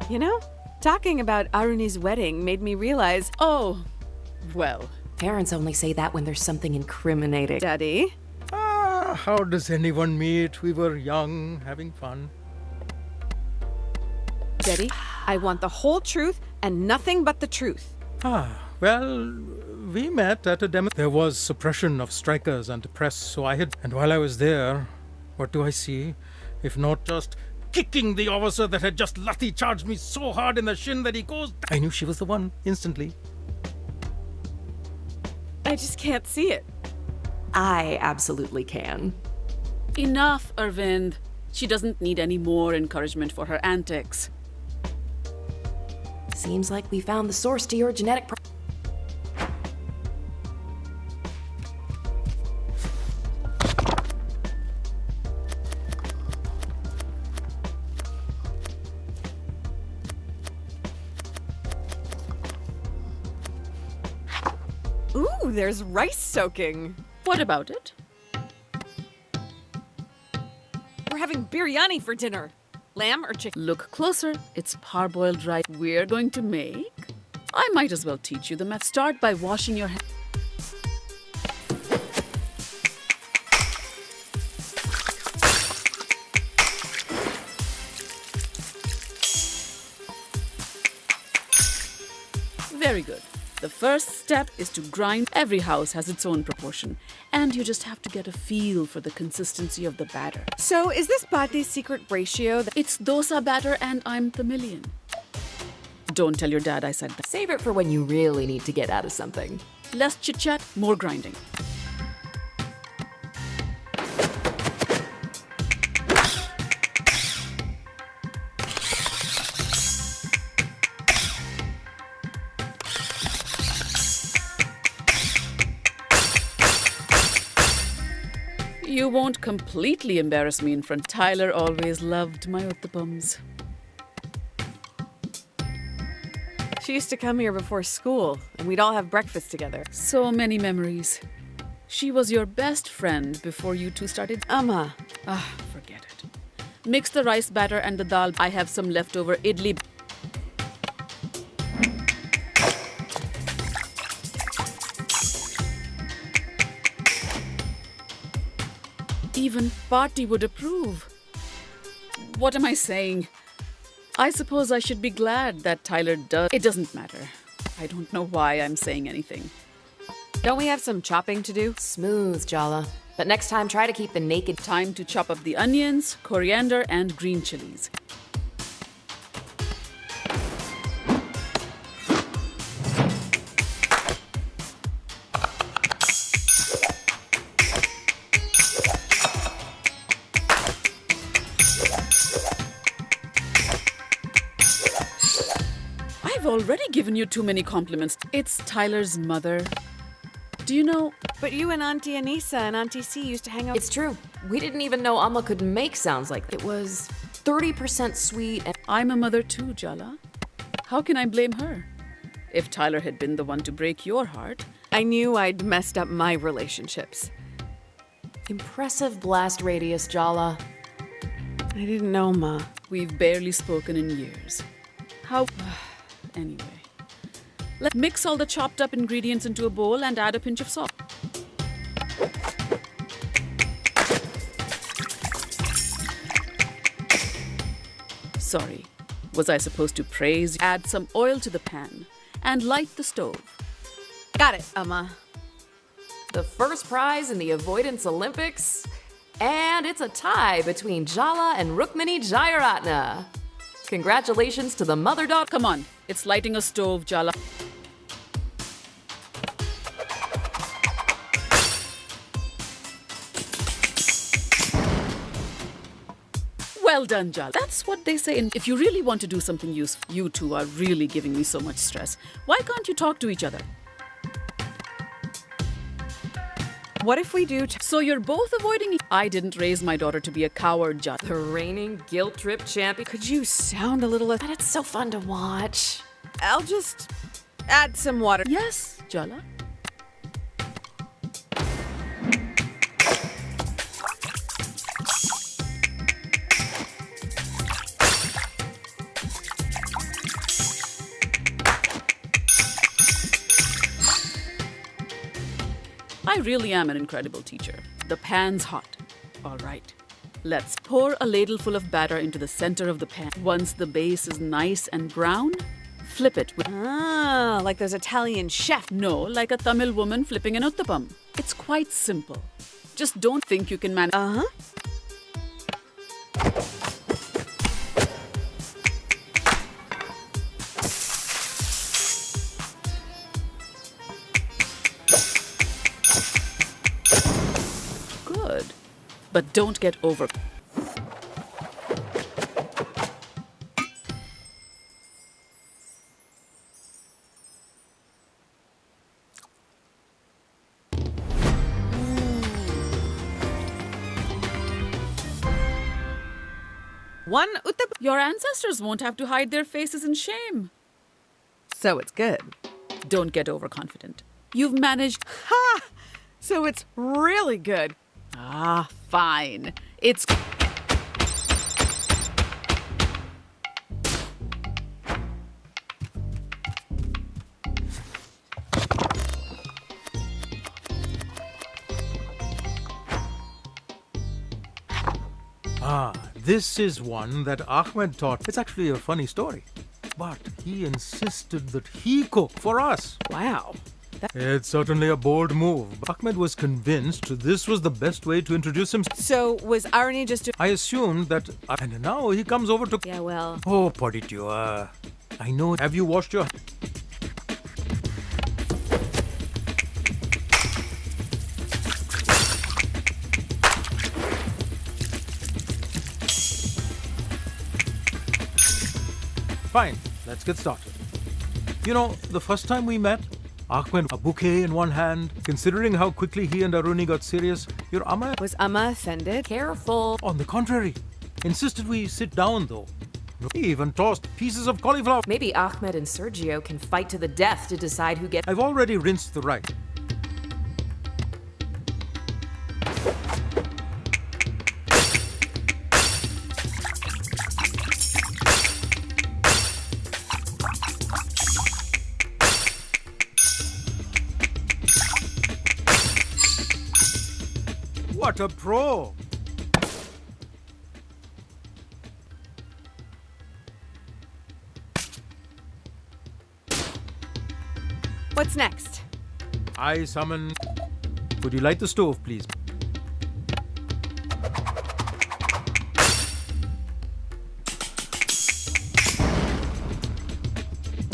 You know, talking about Aruni's wedding made me realize, Oh, well. Parents only say that when there's something incriminating. Daddy, How does anyone meet? We were young, having fun. Daddy, I want the whole truth and nothing but the truth. Well, we met at a demo. There was suppression of strikers and the press, so I had... And while I was there, what do I see? If not just kicking the officer that had just lathi charged me so hard in the shin that he goes... I knew she was the one, instantly. I just can't see it. I absolutely can. Enough, Arvind. She doesn't need any more encouragement for her antics. Seems like we found the source to your genetic Ooh, there's rice soaking. What about it? We're having biryani for dinner. Lamb or chicken? Look closer. It's parboiled rice we're going to make. I might as well teach you the method. Start by washing your hands. Very good. The first step is to grind. Every house has its own proportion, and you just have to get a feel for the consistency of the batter. So is this Bhati's secret ratio? It's dosa batter and I'm the million. Don't tell your dad I said that. Save it for when you really need to get out of something. Less chit-chat, more grinding. You won't completely embarrass me in front. Tyler always loved my uttapams. She used to come here before school, and we'd all have breakfast together. So many memories. She was your best friend before you two started. Amma. Forget it. Mix the rice batter and the dal. I have some leftover idli. Even Party would approve. What am I saying? I suppose I should be glad that Tyler does. It doesn't matter. I don't know why I'm saying anything. Don't we have some chopping to do? Smooth, Jala. But next time, try to keep the naked... Time to chop up the onions, coriander, and green chilies. I've already given you too many compliments. It's Tyler's mother. Do you know? But you and Auntie Anissa and Auntie C used to hang out. It's true. We didn't even know Amma could make sounds like that. It was 30% sweet and... I'm a mother too, Jala. How can I blame her? If Tyler had been the one to break your heart. I knew I'd messed up my relationships. Impressive blast radius, Jala. I didn't know, Ma. We've barely spoken in years. How... Anyway. Let's mix all the chopped up ingredients into a bowl and add a pinch of salt. Sorry. Was I supposed to praise? Add some oil to the pan and light the stove. Got it, Amma. The first prize in the Avoidance Olympics. And it's a tie between Jala and Rukmini Jayaratna. Congratulations to the mother-daughter. Come on, it's lighting a stove, Jala. Well done, Jala. That's what they say. If you really want to do something useful, you two are really giving me so much stress. Why can't you talk to each other? What if we do... So you're both avoiding... I didn't raise my daughter to be a coward, Jala. The reigning guilt trip champion. Could you sound a little... But it's so fun to watch. I'll just add some water. Yes, Jala. I really am an incredible teacher. The pan's hot. All right. Let's pour a ladleful of batter into the center of the pan. Once the base is nice and brown, flip it with... Ah, like those Italian chefs. No, like a Tamil woman flipping an uttapam. It's quite simple. Just don't think you can manage... Uh-huh. Good. But don't get over... One uttap. Your ancestors won't have to hide their faces in shame. So it's good. Don't get overconfident. You've managed... Ha! So it's really good. Ah, fine. It's... Ah, this is one that Ahmed taught. It's actually a funny story. But he insisted that he cook for us. Wow. It's certainly a bold move. Ahmed was convinced this was the best way to introduce him. So was Arnie just... I assumed that... And now he comes over to... Yeah, well... Oh, Podrá. I know. Have you washed your... Fine, let's get started. You know, the first time we met, Ahmed, a bouquet in one hand, considering how quickly he and Aruni got serious, your Amma, Was Amma offended? Careful. on the contrary, insisted we sit down though. He even tossed pieces of cauliflower. Maybe Ahmed and Sergio can fight to the death to decide who gets... I've already rinsed the rice. What a pro! What's next? I summon... Would you light the stove, please?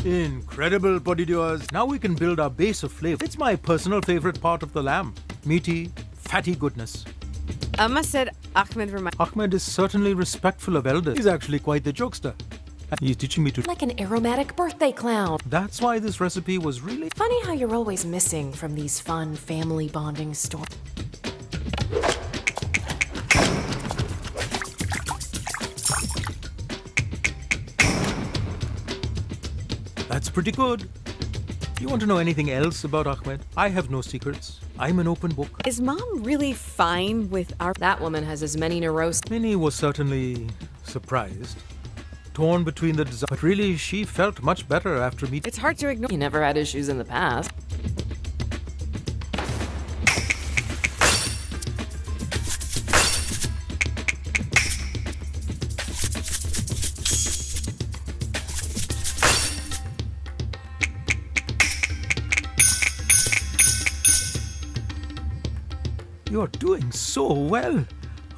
Incredible, Podrá. Now we can build our base of flavor. It's my personal favorite part of the lamb. Meaty, fatty goodness. Amma said Ahmed reminded... Ahmed is certainly respectful of elders. He's actually quite the jokester. He's teaching me to... Like an aromatic birthday clown. That's why this recipe was really... Funny how you're always missing from these fun family bonding stories. That's pretty good. You want to know anything else about Ahmed? I have no secrets. I'm an open book. Is Mom really fine with our... That woman has as many neuroses. Minnie was certainly surprised. Torn between the desire. But really, she felt much better after meeting. It's hard to ignore... You never had issues in the past. You're doing so well.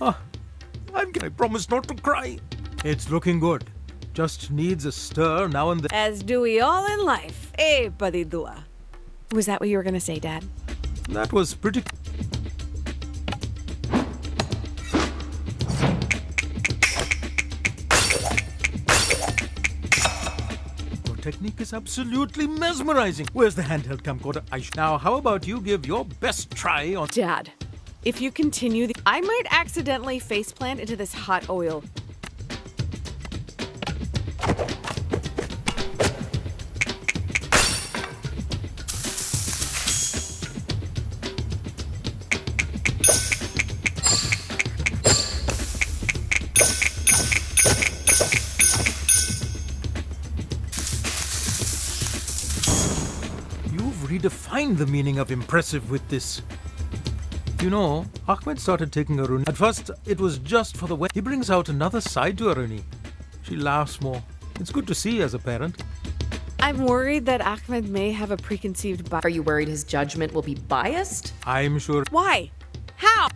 I promise not to cry. It's looking good. Just needs a stir now and then. As do we all in life. Eh, Podrá. Was that what you were going to say, Dad? That was pretty... Your technique is absolutely mesmerizing. Where's the handheld camcorder? Now, how about you give your best try on... Dad, if you continue... I might accidentally faceplant into this hot oil. You've redefined the meaning of impressive with this. You know, Ahmed started taking Aruni. At first, it was just for the way. He brings out another side to Aruni. She laughs more. It's good to see as a parent. I'm worried that Ahmed may have a preconceived bias. Are you worried his judgment will be biased? I'm sure. Why? How?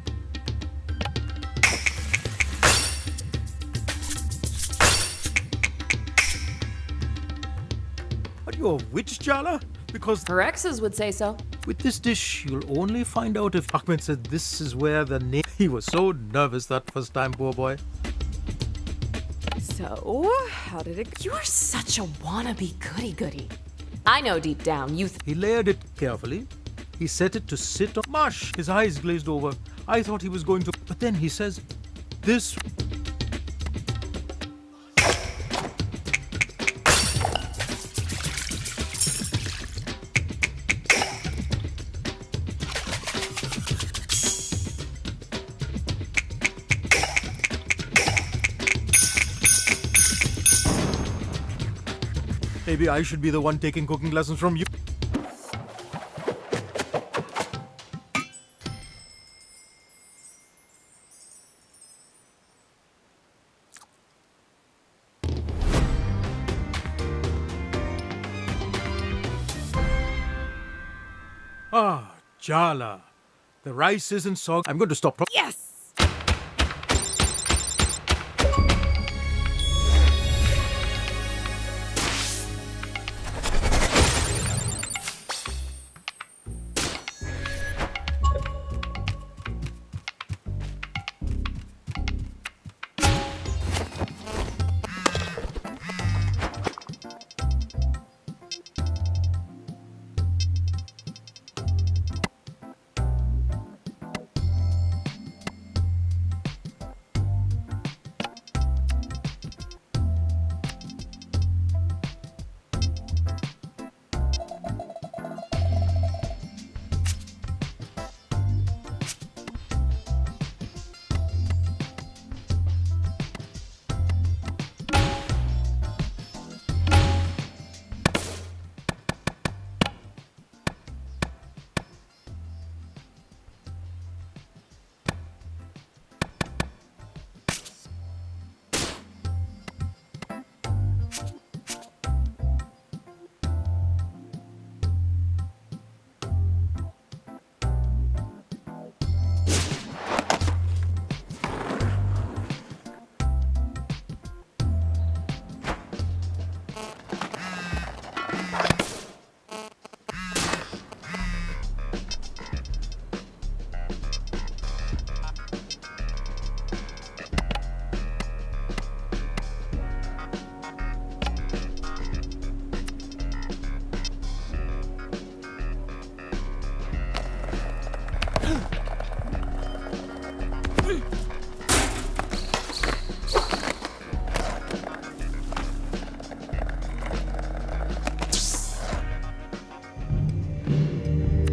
Are you a witch, Jala? Because Her exes would say so. with this dish, you'll only find out if Ahmed said this is where the name. He was so nervous that first time, poor boy. So, how did it go? You are such a wannabe goody-goody. I know deep down you He layered it carefully. He set it to sit on mush. His eyes glazed over. I thought he was going to. But then he says, this. Maybe I should be the one taking cooking lessons from you. Ah, Jala. The rice isn't soggy. I'm going to stop. Yes!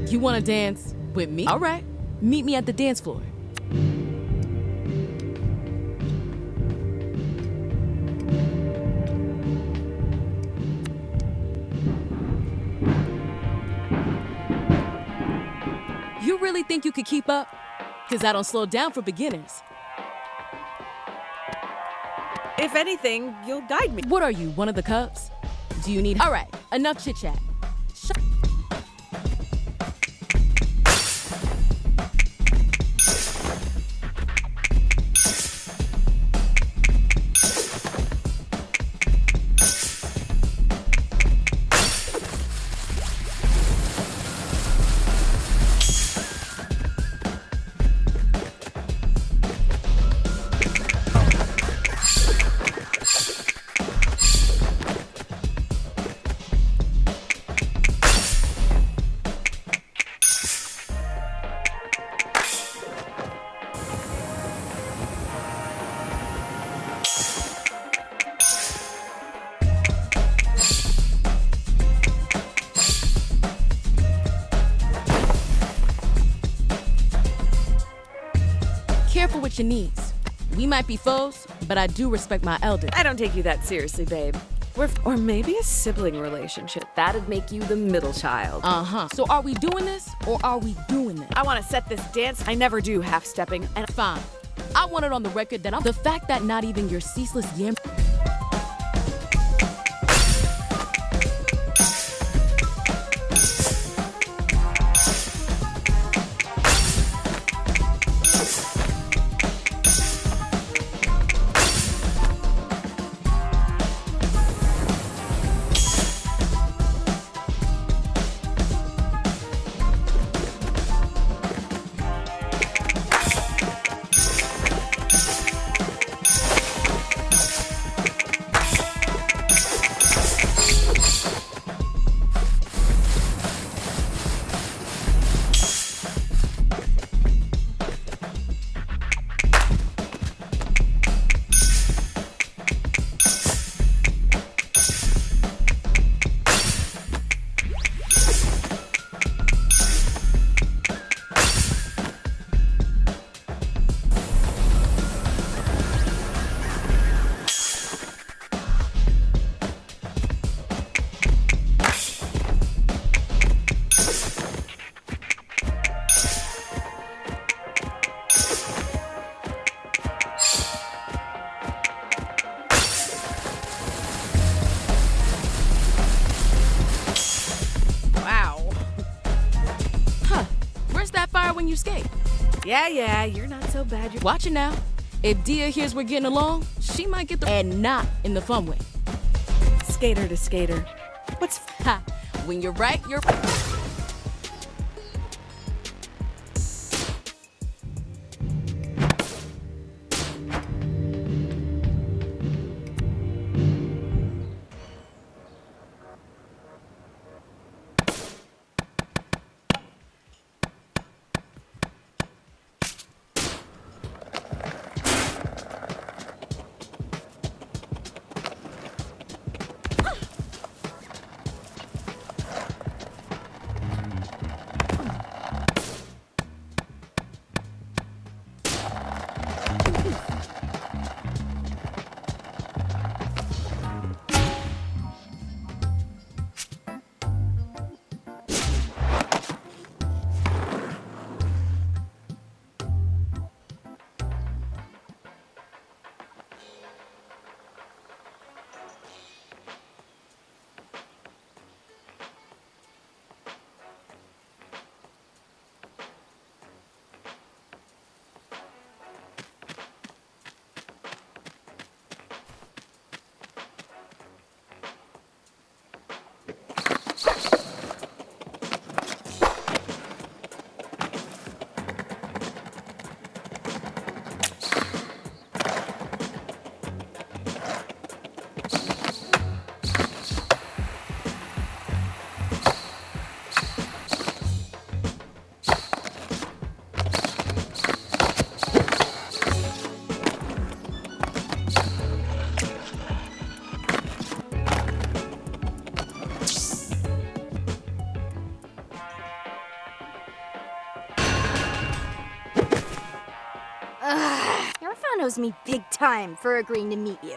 You want to dance with me? All right. Meet me at the dance floor. You really think you could keep up? Because I don't slow down for beginners. If anything, you'll guide me. What are you, one of the Cubs? Do you need... All right, enough chit-chat. Careful with your knees. We might be foes, but I do respect my elders. I don't take you that seriously, babe. Or maybe a sibling relationship. That'd make you the middle child. Uh-huh. So are we doing this or are we doing this? I want to set this dance. I never do half-stepping. And Fine. I want it on the record that the fact that not even your ceaseless yam. When you skate. Yeah, you're not so bad. Watch it now. If Dia hears we're getting along, she might get the and not in the fun way. Skater to skater. What's Ha! When you're right, you're. Owes me big time for agreeing to meet you.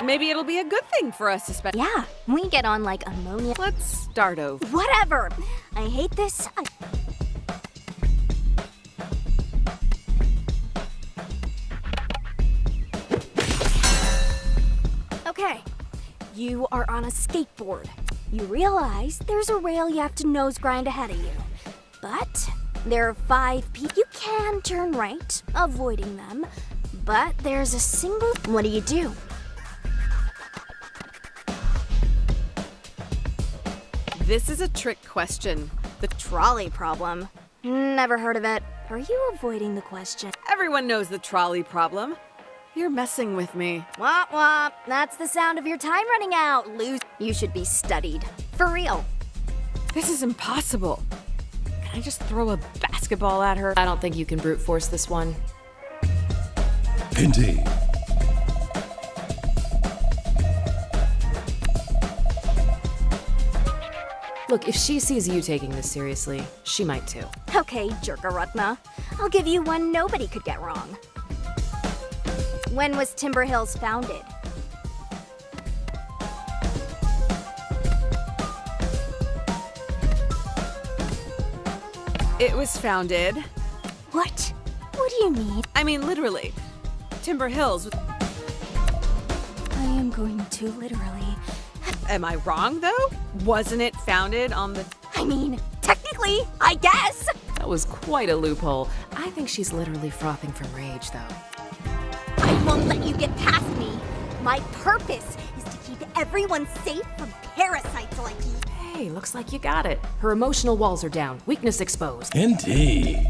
Maybe it'll be a good thing for us to spend. Yeah, we get on like ammonia. Let's start over. Whatever. I hate this. Okay, you are on a skateboard. You realize there's a rail you have to nose grind ahead of you. But there are 5 people. You can turn right, avoiding them. But there's a single... What do? This is a trick question. The trolley problem. Never heard of it. Are you avoiding the question? Everyone knows the trolley problem. You're messing with me. Womp womp. That's the sound of your time running out, lose. You should be studied. For real. This is impossible. Can I just throw a basketball at her? I don't think you can brute force this one. Indeed. Look, if she sees you taking this seriously, she might too. Okay, Jerkarutna. I'll give you one nobody could get wrong. When was Timber Hills founded? It was founded. What? What do you mean? I mean, literally. Timber Hills. I am going to literally. Am I wrong, though? Wasn't it founded on the... I mean, technically, I guess. That was quite a loophole. I think she's literally frothing from rage, though. I won't let you get past me. My purpose is to keep everyone safe from parasites like you. Hey, looks like you got it. Her emotional walls are down. Weakness exposed. Indeed.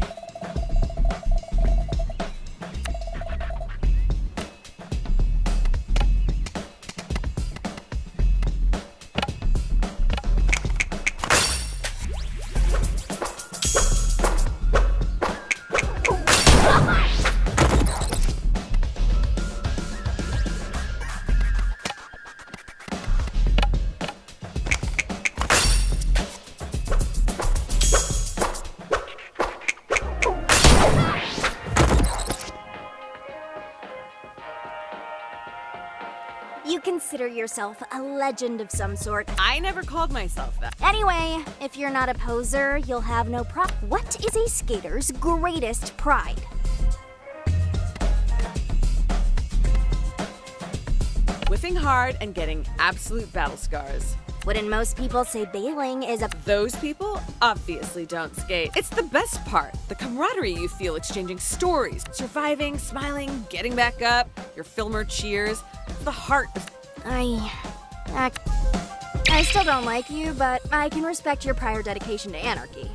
You consider yourself a legend of some sort. I never called myself that. Anyway, if you're not a poser, you'll have no What is a skater's greatest pride? Whiffing hard and getting absolute battle scars. Wouldn't most people say bailing is a... Those people obviously don't skate. It's the best part. The camaraderie you feel exchanging stories, surviving, smiling, getting back up, your filmer cheers. The heart of... I still don't like you, but I can respect your prior dedication to anarchy.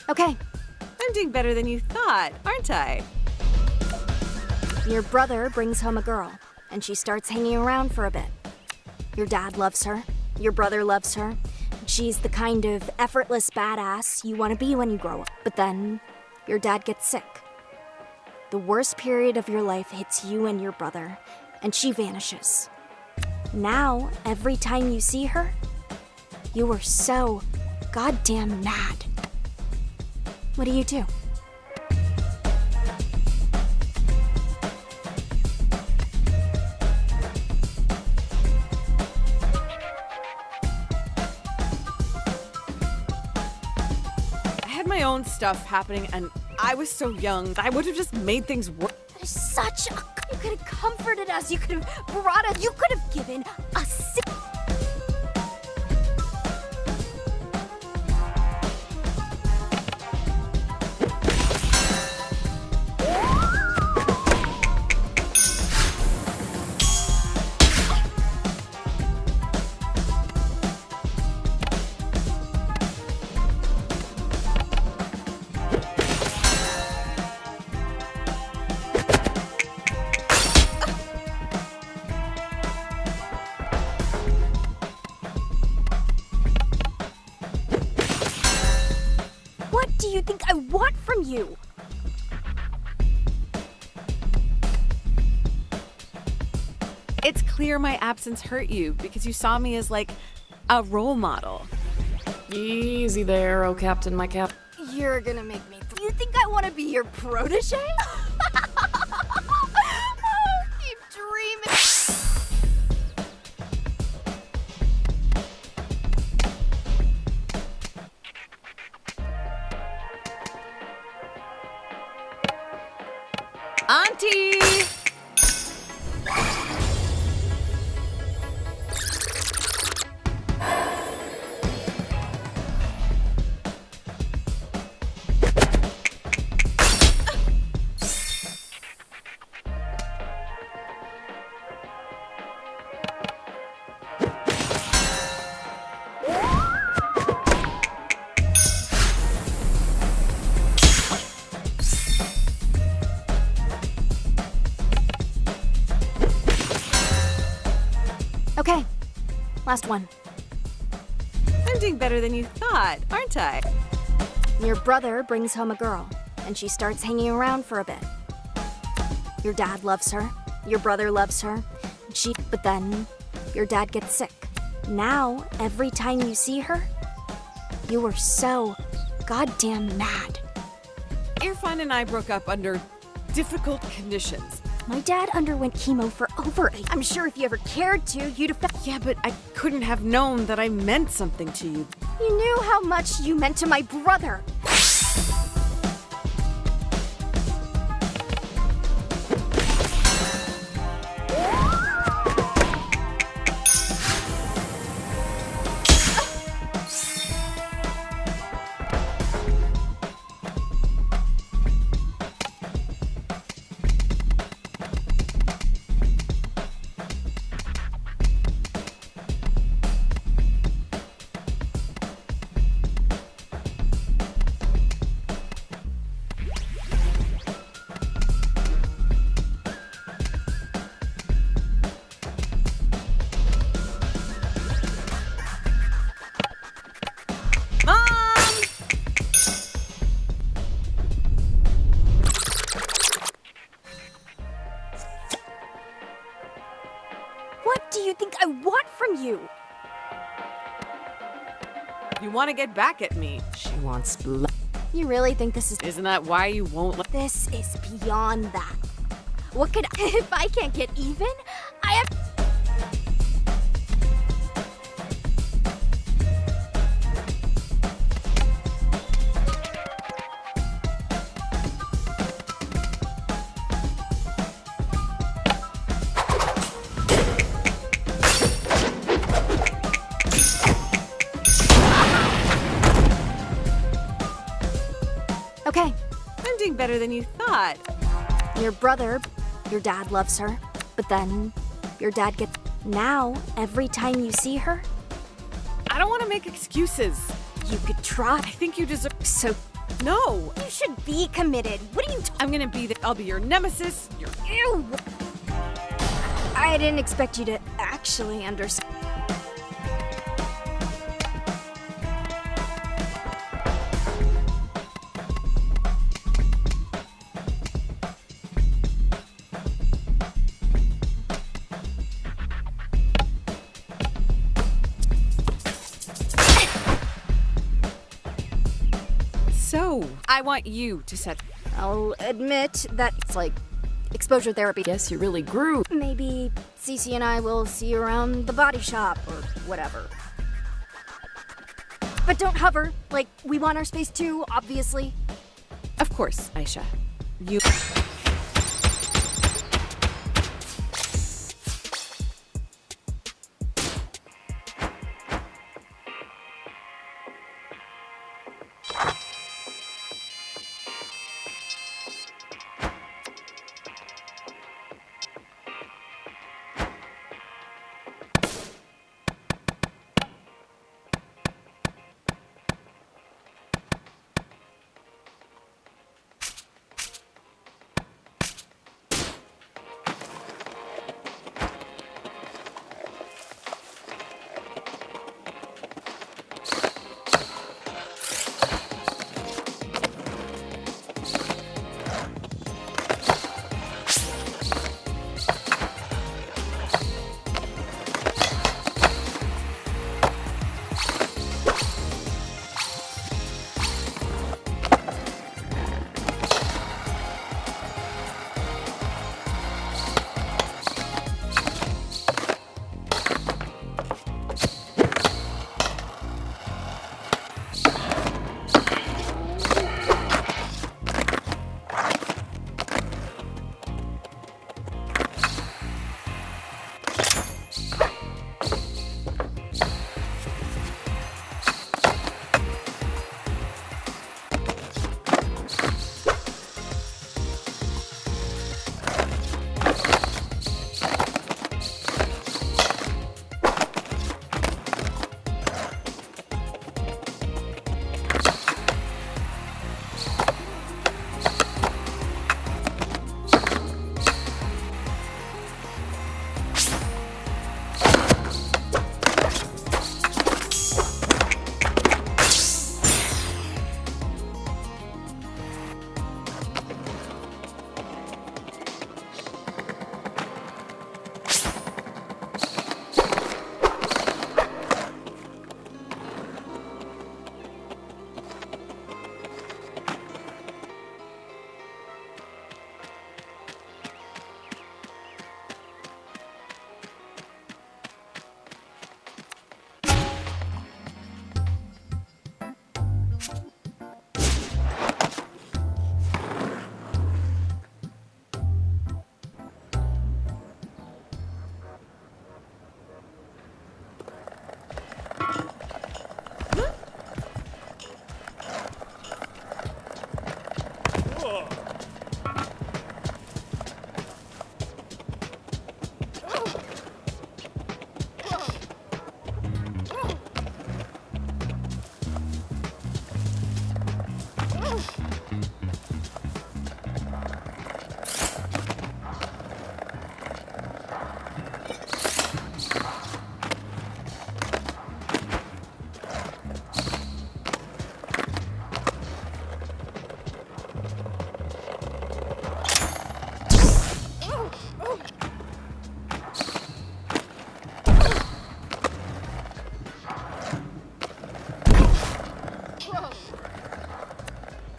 Okay, I'm doing better than you thought, aren't I? your brother brings home a girl, and she starts hanging around for a bit. Your dad loves her, your brother loves her. She's the kind of effortless badass you want to be when you grow up. But then, your dad gets sick. The worst period of your life hits you and your brother, and she vanishes. Now, every time you see her, you are so goddamn mad. What do? I had my own stuff happening, and I was so young. I would have just made things worse. That is such a... You could have comforted us, you could have brought us... You could have given us... What do you think I want from you? It's clear my absence hurt you because you saw me as like a role model. Easy there, oh Captain, my cap. You're gonna make me... You think I want to be your protege? Keep dreaming. Auntie! Last one. I'm doing better than you thought, aren't I? Your brother brings home a girl, and she starts hanging around for a bit. Your dad loves her. Your brother loves her. But then, your dad gets sick. Now, every time you see her, you are so goddamn mad. Irfan and I broke up under difficult conditions. My dad underwent chemo for over 8. I'm sure if you ever cared to, you'd have... Yeah, but I couldn't have known that I meant something to you. You knew how much you meant to my brother. What do you think I want from you? You want to get back at me. She wants blood. You really think this is... Isn't that why you won't let... This is beyond that. What could... If I can't get even, I have... Okay, I'm doing better than you thought. your brother, your dad loves her, but then your dad gets... Now, every time you see her, I don't want to make excuses. you could try. I think you deserve... So, No! you should be committed. What are you I'm gonna be the... I'll be your nemesis, your... Ew! I didn't expect you to actually understand. So, I want you to set... I'll admit that it's like exposure therapy. Guess you really grew. Maybe Cece and I will see you around the body shop or whatever. But don't hover. Like, we want our space too, obviously. Of course, Aisha. You...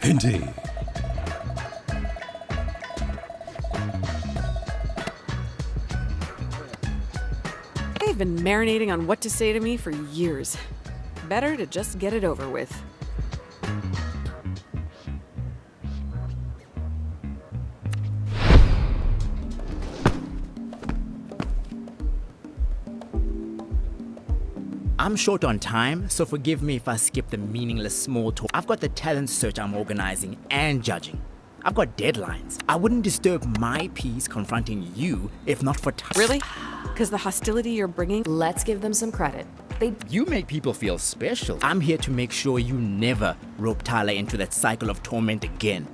Indeed. They've been marinating on what to say to me for years. Better to just get it over with. I'm short on time, so forgive me if I skip the meaningless small talk. I've got the talent search I'm organizing and judging. I've got deadlines. I wouldn't disturb my peace confronting you if not for time. Really? Because the hostility you're bringing... Let's give them some credit. You make people feel special. I'm here to make sure you never rope Tyler into that cycle of torment again.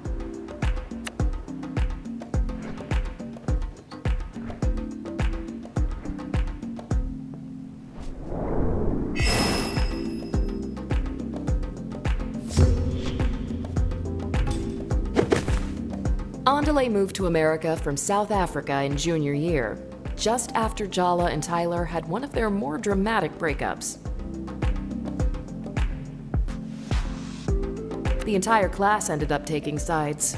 Andale moved to America from South Africa in junior year, just after Jala and Tyler had one of their more dramatic breakups. The entire class ended up taking sides.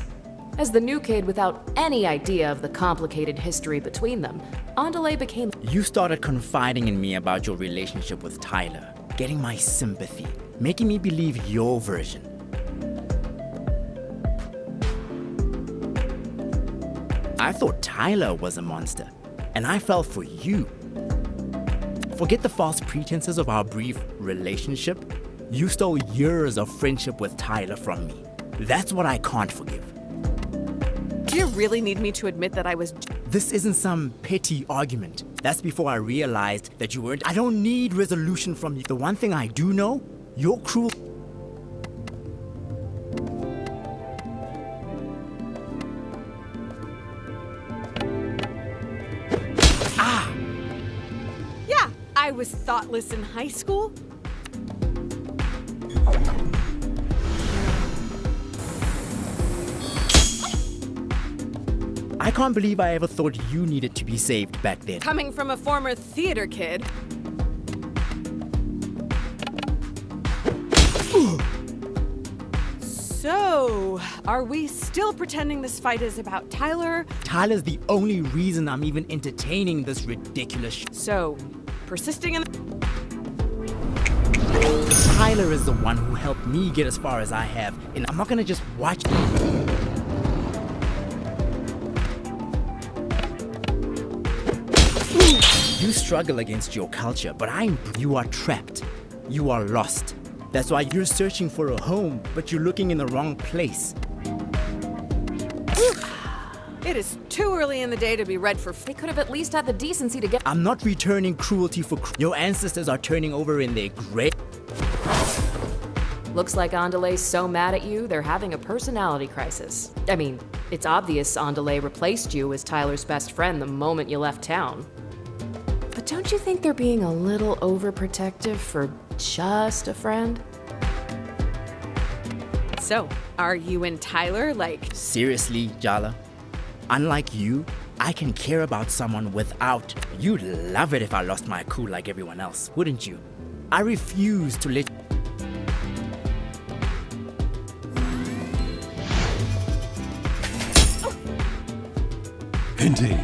As the new kid without any idea of the complicated history between them, Andale became... You started confiding in me about your relationship with Tyler, getting my sympathy, making me believe your version. I thought Tyler was a monster, and I fell for you. Forget the false pretenses of our brief relationship. You stole years of friendship with Tyler from me. That's what I can't forgive. Do you really need me to admit that I was... This isn't some petty argument. That's before I realized that you weren't. I don't need resolution from you. The one thing I do know, you're cruel. Yeah, I was thoughtless in high school. I can't believe I ever thought you needed to be saved back then. Coming from a former theater kid. So, are we still pretending this fight is about Tyler? Tyler's the only reason I'm even entertaining this ridiculous So, persisting in... Tyler is the one who helped me get as far as I have, and I'm not gonna just watch. You struggle against your culture, but you are trapped. You are lost. That's why you're searching for a home, but you're looking in the wrong place. It is too early in the day to be read for... They could have at least had the decency to get... I'm not returning cruelty for your ancestors are turning over in their grave. Looks like Andale's so mad at you, they're having a personality crisis. I mean, it's obvious Andale replaced you as Tyler's best friend the moment you left town. But don't you think they're being a little overprotective for just a friend? So, are you and Tyler, like... Seriously, Jala? Unlike you, I can care about someone without. You'd love it if I lost my cool like everyone else, wouldn't you? I refuse to let... Indeed.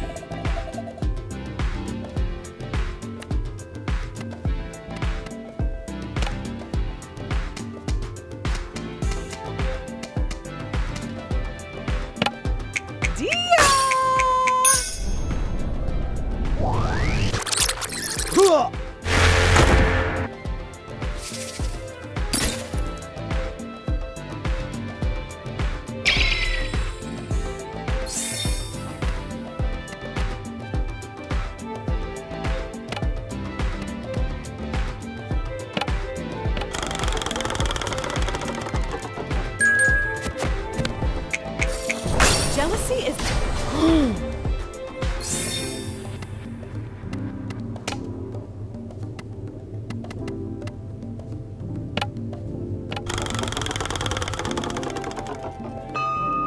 Jealousy is...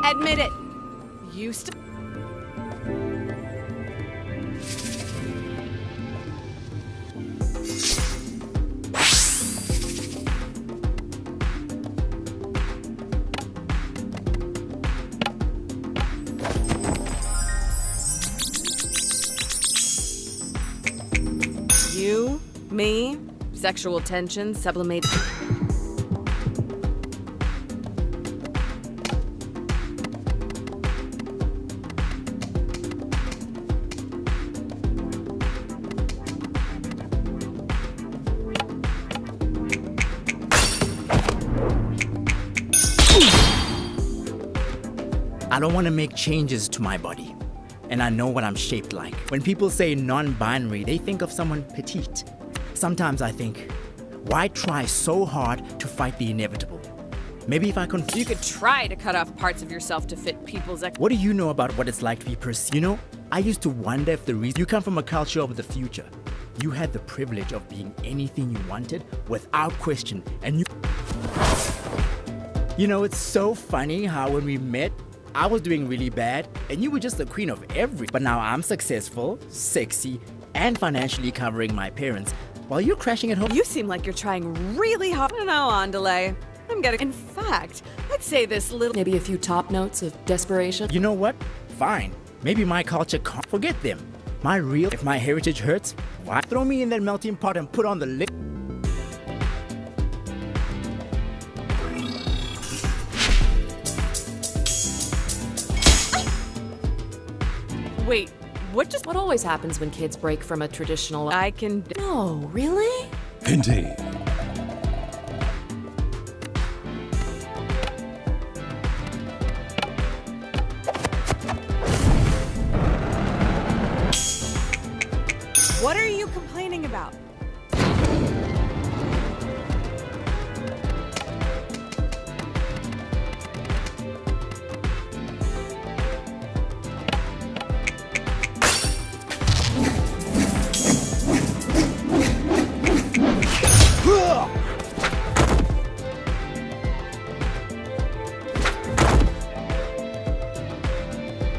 Admit it. You still... sexual tension sublimated. I don't want to make changes to my body, and I know what I'm shaped like. When people say non-binary, they think of someone petite. Sometimes I think, why try so hard to fight the inevitable? Maybe if I can... You could try to cut off parts of yourself to fit people's What do you know about what it's like to be perceived? You know, I used to wonder if the reason you come from a culture of the future. You had the privilege of being anything you wanted without question, and you... You know, it's so funny how when we met, I was doing really bad, and you were just the queen of everything. But now I'm successful, sexy, and financially covering my parents, while you're crashing at home. You seem like you're trying really hard. I don't know, Andale. I'm getting... In fact, I'd say this little... Maybe a few top notes of desperation. You know what? Fine. Maybe my culture can't forget them. My real... If my heritage hurts, why throw me in that melting pot and put on the lip? Wait, what just... What always happens when kids break from a traditional... I can... No, really? Indeed. What are you complaining about?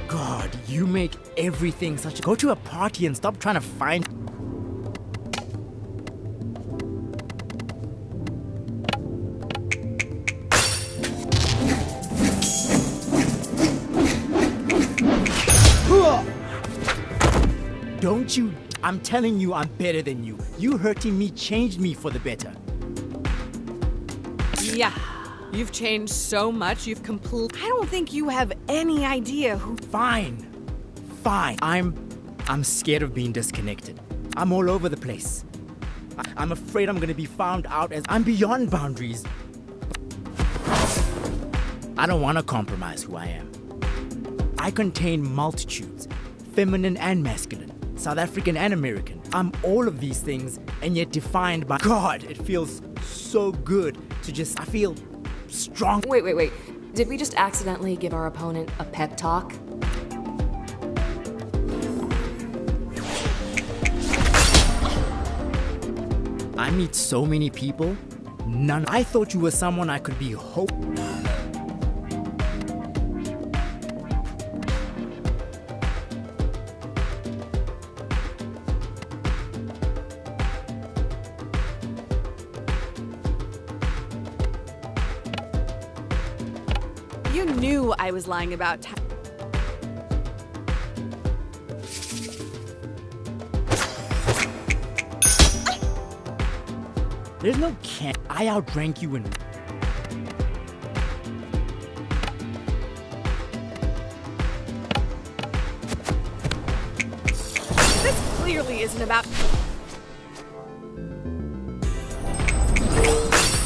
God, you make everything such a... Go to a party and stop trying to find... Don't you... I'm telling you I'm better than you. You hurting me changed me for the better. Yeah, you've changed so much, you've completely... I don't think you have any idea who... Fine. Fine. I'm scared of being disconnected. I'm all over the place. I'm afraid I'm gonna be found out as I'm beyond boundaries. I don't wanna compromise who I am. I contain multitudes, feminine and masculine, South African and American. I'm all of these things, and yet defined by... God, it feels so good to just... I feel strong. Wait. Did we just accidentally give our opponent a pep talk? I meet so many people. None. I thought you were someone I could be hope. You knew I was lying about... There's no can't. I outrank you in... This clearly isn't about...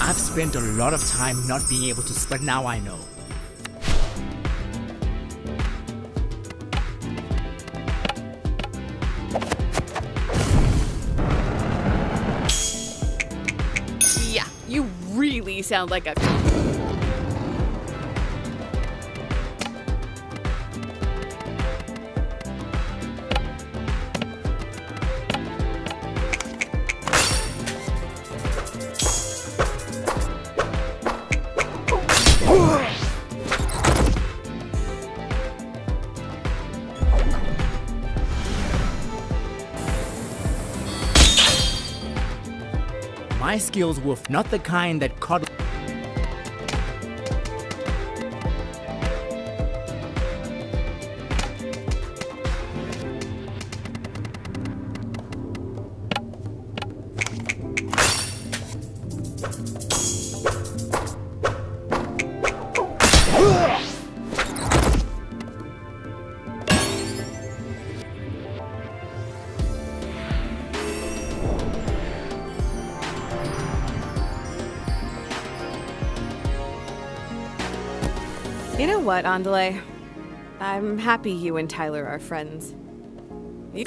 I've spent a lot of time not being able to... But now I know. Yeah, you really sound like a... My skills were not the kind that coddle. You know what, Andale? I'm happy you and Tyler are friends.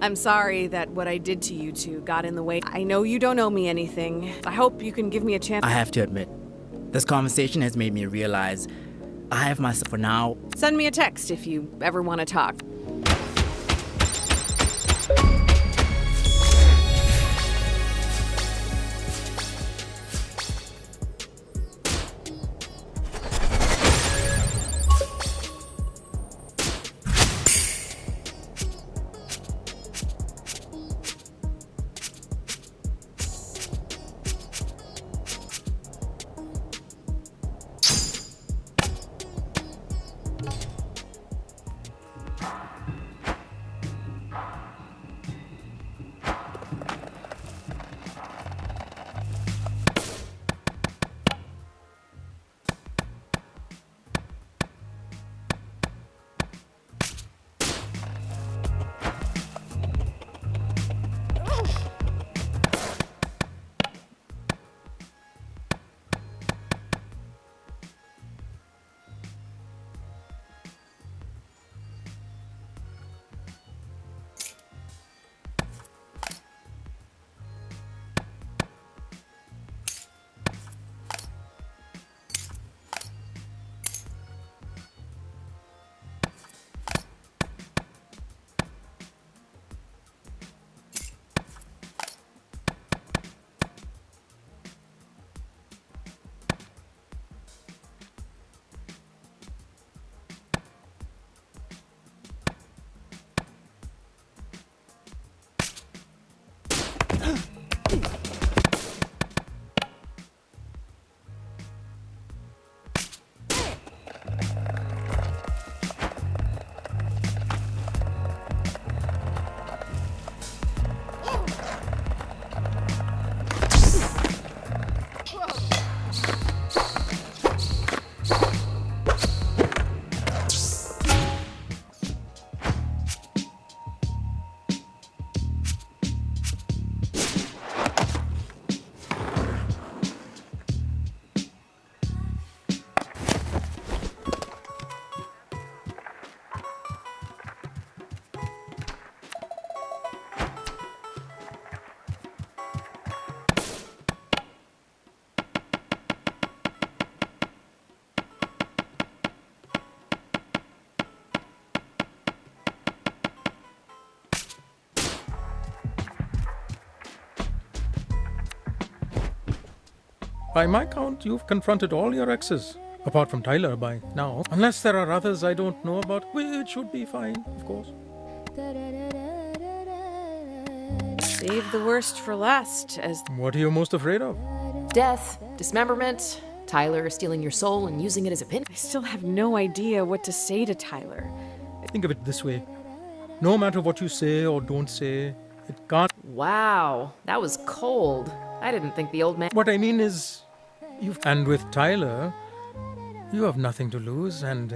I'm sorry that what I did to you two got in the way. I know you don't owe me anything. I hope you can give me a chance. I have to admit, this conversation has made me realize I have myself for now. Send me a text if you ever want to talk. By my count, you've confronted all your exes, apart from Tyler by now. Unless there are others I don't know about, which should be fine, of course. Save the worst for last, as What are you most afraid of? Death, dismemberment, Tyler stealing your soul and using it as a pin. I still have no idea what to say to Tyler. Think of it this way. No matter what you say or don't say, it can't. Wow, that was cold. I didn't think the old man. What I mean is, and with Tyler, you have nothing to lose, and